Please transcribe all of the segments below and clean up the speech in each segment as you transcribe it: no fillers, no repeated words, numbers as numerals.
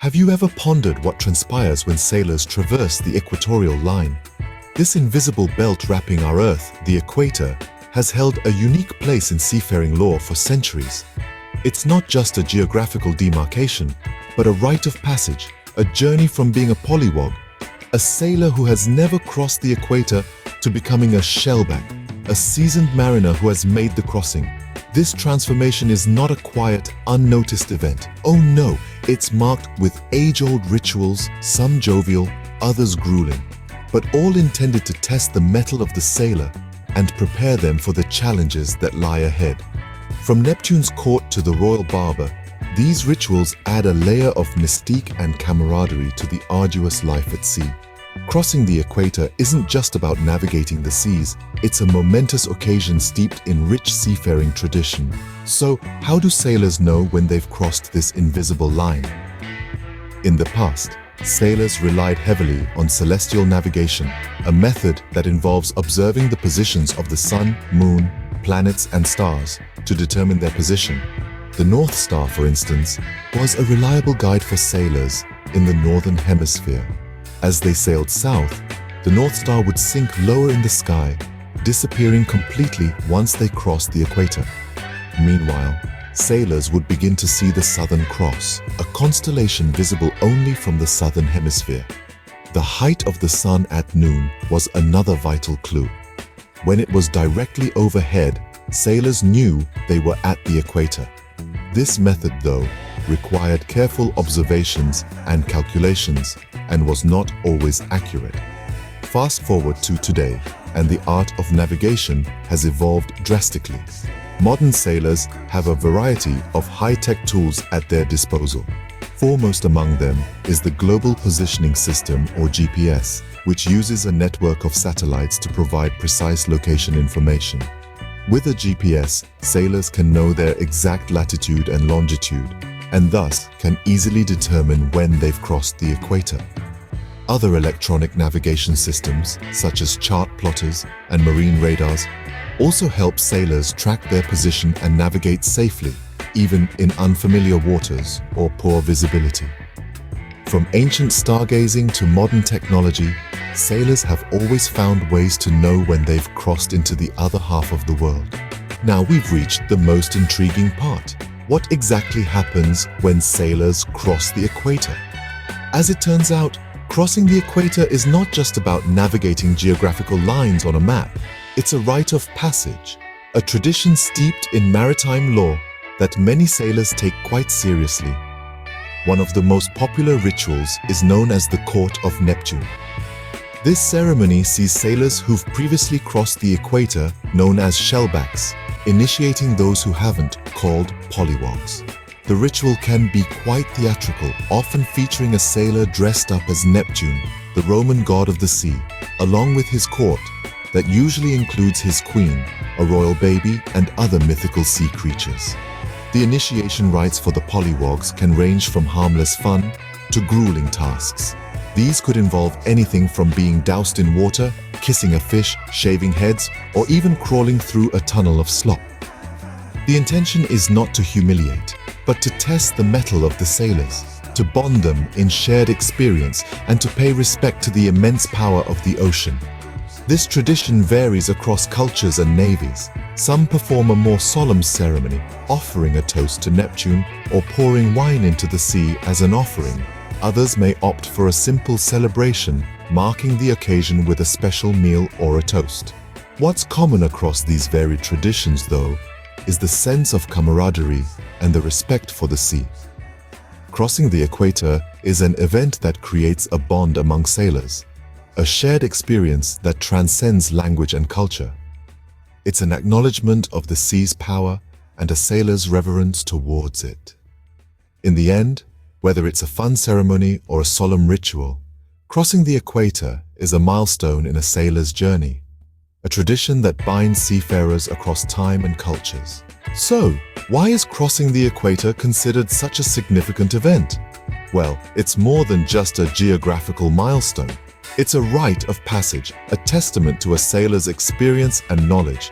Have you ever pondered what transpires when sailors traverse the equatorial line? This invisible belt wrapping our Earth, the equator, has held a unique place in seafaring lore for centuries. It's not just a geographical demarcation, but a rite of passage, a journey from being a polywog, a sailor who has never crossed the equator, to becoming a shellback, a seasoned mariner who has made the crossing. This transformation is not a quiet, unnoticed event. Oh no, it's marked with age-old rituals, some jovial, others grueling, but all intended to test the mettle of the sailor and prepare them for the challenges that lie ahead. From Neptune's court to the royal barber, these rituals add a layer of mystique and camaraderie to the arduous life at sea. Crossing the equator isn't just about navigating the seas, it's a momentous occasion steeped in rich seafaring tradition. So, how do sailors know when they've crossed this invisible line? In the past, sailors relied heavily on celestial navigation, a method that involves observing the positions of the sun, moon, planets, and stars to determine their position. The North Star, for instance, was a reliable guide for sailors in the northern hemisphere. As they sailed south, the North Star would sink lower in the sky, disappearing completely once they crossed the equator. Meanwhile, sailors would begin to see the Southern Cross, a constellation visible only from the southern hemisphere. The height of the sun at noon was another vital clue. When it was directly overhead, sailors knew they were at the equator. This method, though, required careful observations and calculations and was not always accurate. Fast forward to today, and the art of navigation has evolved drastically. Modern sailors have a variety of high-tech tools at their disposal. Foremost among them is the Global Positioning System, or GPS, which uses a network of satellites to provide precise location information. With a GPS, sailors can know their exact latitude and longitude, and thus can easily determine when they've crossed the equator. Other electronic navigation systems, such as chart plotters and marine radars, also help sailors track their position and navigate safely, even in unfamiliar waters or poor visibility. From ancient stargazing to modern technology, sailors have always found ways to know when they've crossed into the other half of the world. Now we've reached the most intriguing part. What exactly happens when sailors cross the equator? As it turns out, crossing the equator is not just about navigating geographical lines on a map. It's a rite of passage, a tradition steeped in maritime lore that many sailors take quite seriously. One of the most popular rituals is known as the Court of Neptune. This ceremony sees sailors who've previously crossed the equator, known as shellbacks, initiating those who haven't, called polywogs. The ritual can be quite theatrical, often featuring a sailor dressed up as Neptune, the Roman god of the sea, along with his court, that usually includes his queen, a royal baby, and other mythical sea creatures. The initiation rites for the polywogs can range from harmless fun to grueling tasks. These could involve anything from being doused in water, kissing a fish, shaving heads, or even crawling through a tunnel of slop. The intention is not to humiliate, but to test the mettle of the sailors, to bond them in shared experience, and to pay respect to the immense power of the ocean. This tradition varies across cultures and navies. Some perform a more solemn ceremony, offering a toast to Neptune or pouring wine into the sea as an offering. Others may opt for a simple celebration, marking the occasion with a special meal or a toast. What's common across these varied traditions, though, is the sense of camaraderie and the respect for the sea. Crossing the equator is an event that creates a bond among sailors, a shared experience that transcends language and culture. It's an acknowledgement of the sea's power and a sailor's reverence towards it. In the end, whether it's a fun ceremony or a solemn ritual, crossing the equator is a milestone in a sailor's journey, a tradition that binds seafarers across time and cultures. So, why is crossing the equator considered such a significant event? Well, it's more than just a geographical milestone. It's a rite of passage, a testament to a sailor's experience and knowledge.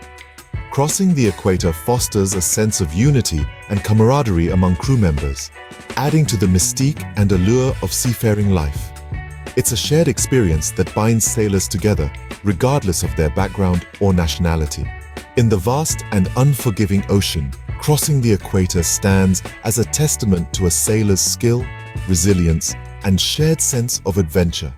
Crossing the equator fosters a sense of unity and camaraderie among crew members, adding to the mystique and allure of seafaring life. It's a shared experience that binds sailors together, regardless of their background or nationality. In the vast and unforgiving ocean, crossing the equator stands as a testament to a sailor's skill, resilience, and shared sense of adventure.